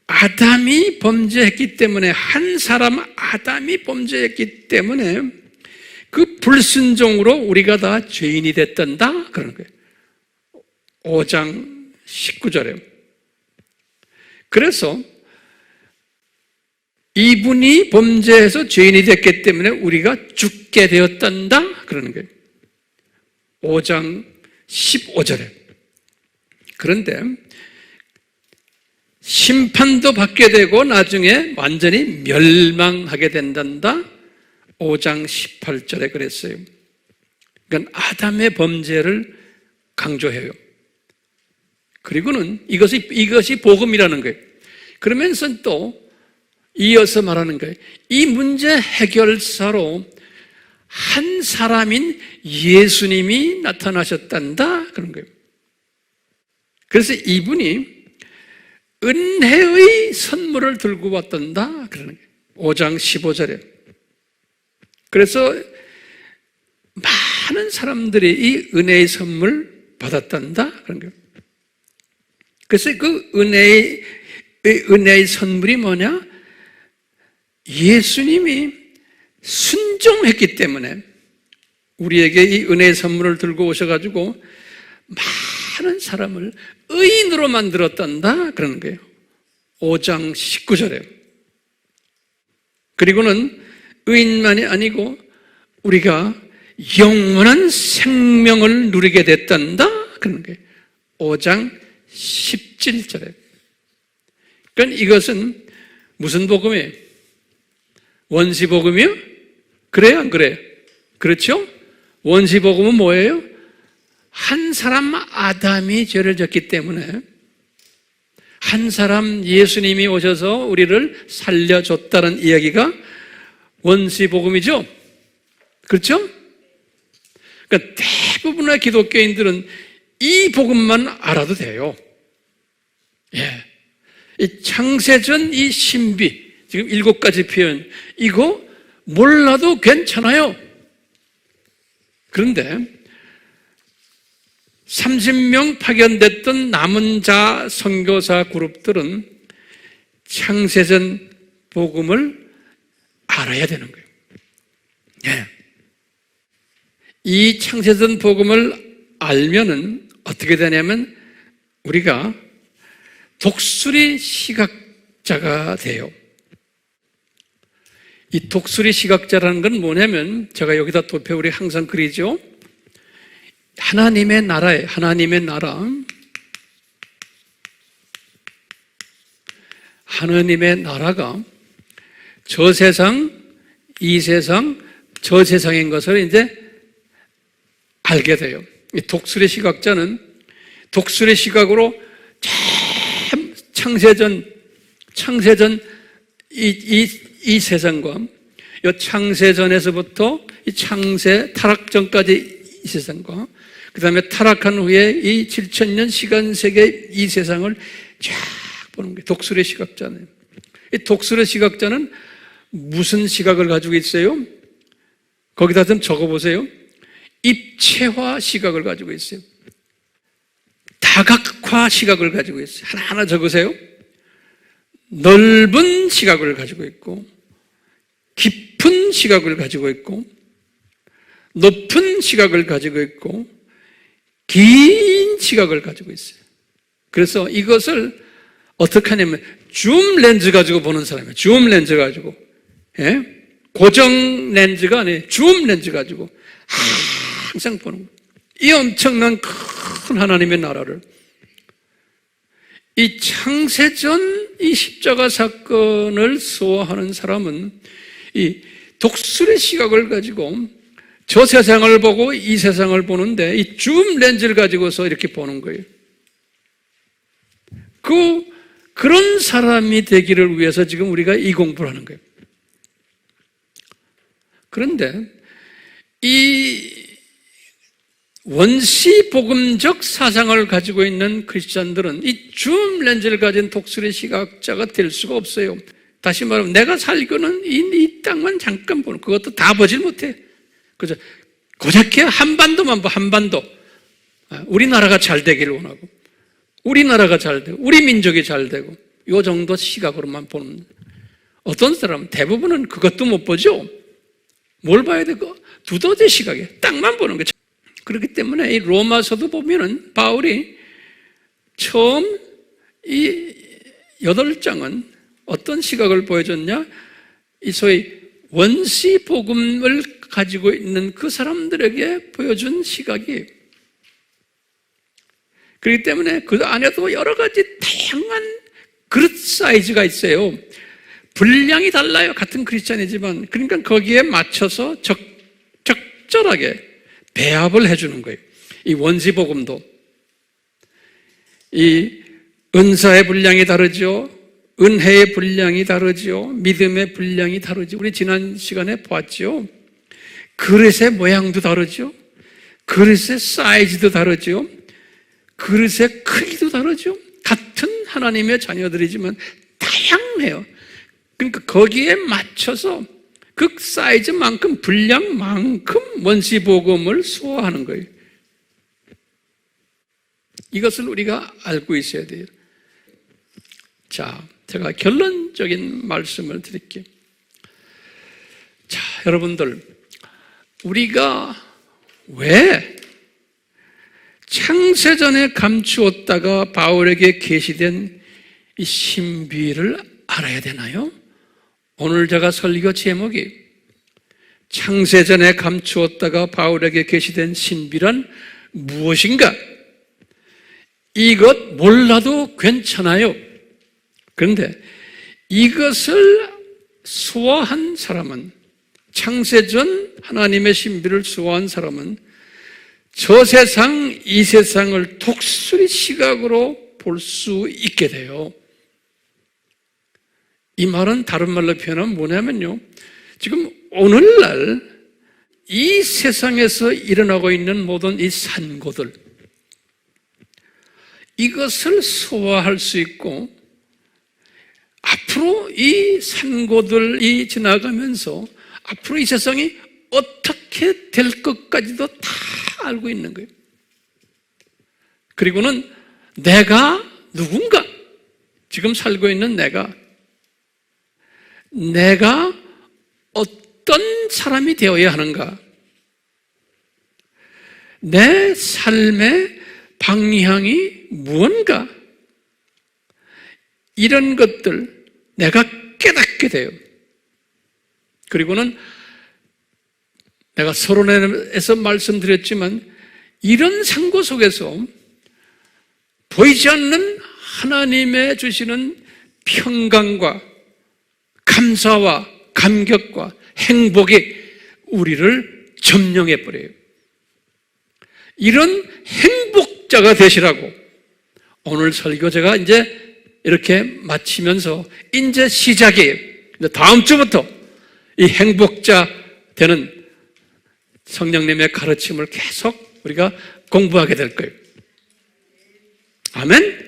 아담이 범죄했기 때문에, 한 사람 아담이 범죄했기 때문에 그 불순종으로 우리가 다 죄인이 됐단다 그러는 거예요. 5장 19절에. 그래서 이분이 범죄해서 죄인이 됐기 때문에 우리가 죽게 되었단다 그러는 거예요. 5장 15절에. 그런데 심판도 받게 되고 나중에 완전히 멸망하게 된단다. 5장 18절에 그랬어요. 그러니까 아담의 범죄를 강조해요. 그리고는 이것이 복음이라는 거예요. 그러면서 또 이어서 말하는 거예요. 이 문제 해결사로 한 사람인 예수님이 나타나셨단다 그런 거예요. 그래서 이분이 은혜의 선물을 들고 왔단다 그러는 거예요. 5장 15절에. 그래서 많은 사람들이 이 은혜의 선물 받았단다 그런 거예요. 그래서 그 은혜의 선물이 뭐냐? 예수님이 순종했기 때문에 우리에게 이 은혜의 선물을 들고 오셔가지고 많은 사람을 의인으로 만들었단다 그러는 거예요. 5장 19절에. 그리고는 의인만이 아니고 우리가 영원한 생명을 누리게 됐단다. 그런 거예요. 5장 17절에. 그러니까 이것은 무슨 복음이에요? 원시 복음이요? 그래요, 안 그래요? 그렇죠? 원시 복음은 뭐예요? 한 사람 아담이 죄를 졌기 때문에 한 사람 예수님이 오셔서 우리를 살려줬다는 이야기가 원시 복음이죠? 그렇죠? 그러니까 대부분의 기독교인들은 이 복음만 알아도 돼요. 예. 이 창세전 이 신비, 지금 7가지 표현, 이거 몰라도 괜찮아요. 그런데 30명 파견됐던 남은 자 선교사 그룹들은 창세전 복음을 알아야 되는 거예요. 예. 이 창세전 복음을 알면은 어떻게 되냐면 우리가 독수리 시각자가 돼요. 이 독수리 시각자라는 건 뭐냐면 제가 여기다 도표 우리 항상 그리죠. 하나님의 나라에 하나님의 나라, 하나님의 나라가 저 세상, 이 세상, 저 세상인 것을 이제 알게 돼요. 이 독수리 시각자는 독수리 시각으로 참 창세전 이 세상과 이 창세전에서부터 이 창세 타락전까지 이 세상과 그 다음에 타락한 후에 이 7,000년 시간 세계 이 세상을 쫙 보는 거예요. 독수리 시각자는. 이 독수리 시각자는 무슨 시각을 가지고 있어요? 거기다 좀 적어보세요. 입체화 시각을 가지고 있어요. 다각화 시각을 가지고 있어요. 하나하나 적으세요. 넓은 시각을 가지고 있고 깊은 시각을 가지고 있고 높은 시각을 가지고 있고 긴 시각을 가지고 있어요. 그래서 이것을 어떻게 하냐면 줌 렌즈 가지고 보는 사람이에요. 줌 렌즈 가지고. 예? 고정 렌즈가 아니에요. 줌 렌즈 가지고 항상 보는 거예요. 이 엄청난 큰 하나님의 나라를 이 창세전 이 십자가 사건을 소화하는 사람은 이 독수리 시각을 가지고 저 세상을 보고 이 세상을 보는데 이 줌 렌즈를 가지고서 이렇게 보는 거예요. 그런 사람이 되기를 위해서 지금 우리가 이 공부를 하는 거예요. 그런데 이 원시 복음적 사상을 가지고 있는 크리스찬들은 이 줌 렌즈를 가진 독수리 시각자가 될 수가 없어요. 다시 말하면 내가 살고는 이 땅만 잠깐 보는, 그것도 다 보질 못해. 그죠? 고작해 한반도만 봐, 한반도. 우리나라가 잘 되기를 원하고, 우리나라가 잘 되고, 우리 민족이 잘 되고, 요 정도 시각으로만 보는. 어떤 사람은 대부분은 그것도 못 보죠. 뭘 봐야 되고? 두더지 시각에 땅만 보는 거죠. 그렇기 때문에 이 로마서도 보면은 바울이 처음 이 8장은 어떤 시각을 보여줬냐? 이 소위 원시 복음을 가지고 있는 그 사람들에게 보여준 시각이. 그렇기 때문에 그 안에도 여러 가지 다양한 그릇 사이즈가 있어요. 분량이 달라요. 같은 크리스찬이지만. 그러니까 거기에 맞춰서 적절하게 배합을 해주는 거예요. 이 원시 복음도. 이 은사의 분량이 다르죠. 은혜의 분량이 다르죠. 믿음의 분량이 다르죠. 우리 지난 시간에 보았죠. 그릇의 모양도 다르죠. 그릇의 사이즈도 다르죠. 그릇의 크기도 다르죠. 같은 하나님의 자녀들이지만 다양해요. 그러니까 거기에 맞춰서 그 사이즈만큼 분량만큼 원시 복음을 소화하는 거예요. 이것을 우리가 알고 있어야 돼요. 자, 제가 결론적인 말씀을 드릴게요. 자, 여러분들, 우리가 왜 창세전에 감추었다가 바울에게 계시된 이 신비를 알아야 되나요? 오늘 제가 설교 제목이 창세전에 감추었다가 바울에게 계시된 신비란 무엇인가? 이것 몰라도 괜찮아요. 그런데 이것을 소화한 사람은, 창세전 하나님의 신비를 소화한 사람은 저 세상, 이 세상을 독수리 시각으로 볼 수 있게 돼요. 이 말은 다른 말로 표현하면 뭐냐면요, 지금 오늘날 이 세상에서 일어나고 있는 모든 이 산고들, 이것을 소화할 수 있고 앞으로 이 산고들이 지나가면서 앞으로 이 세상이 어떻게 될 것까지도 다 알고 있는 거예요. 그리고는 내가 누군가, 지금 살고 있는 내가 어떤 사람이 되어야 하는가, 내 삶의 방향이 무언가, 이런 것들 내가 깨닫게 돼요. 그리고는 내가 서론에서 말씀드렸지만 이런 상고 속에서 보이지 않는 하나님의 주시는 평강과 감사와 감격과 행복이 우리를 점령해 버려요. 이런 행복자가 되시라고 오늘 설교 제가 이제 이렇게 마치면서 이제 시작이에요. 다음 주부터 이 행복자 되는 성령님의 가르침을 계속 우리가 공부하게 될 거예요. 아멘?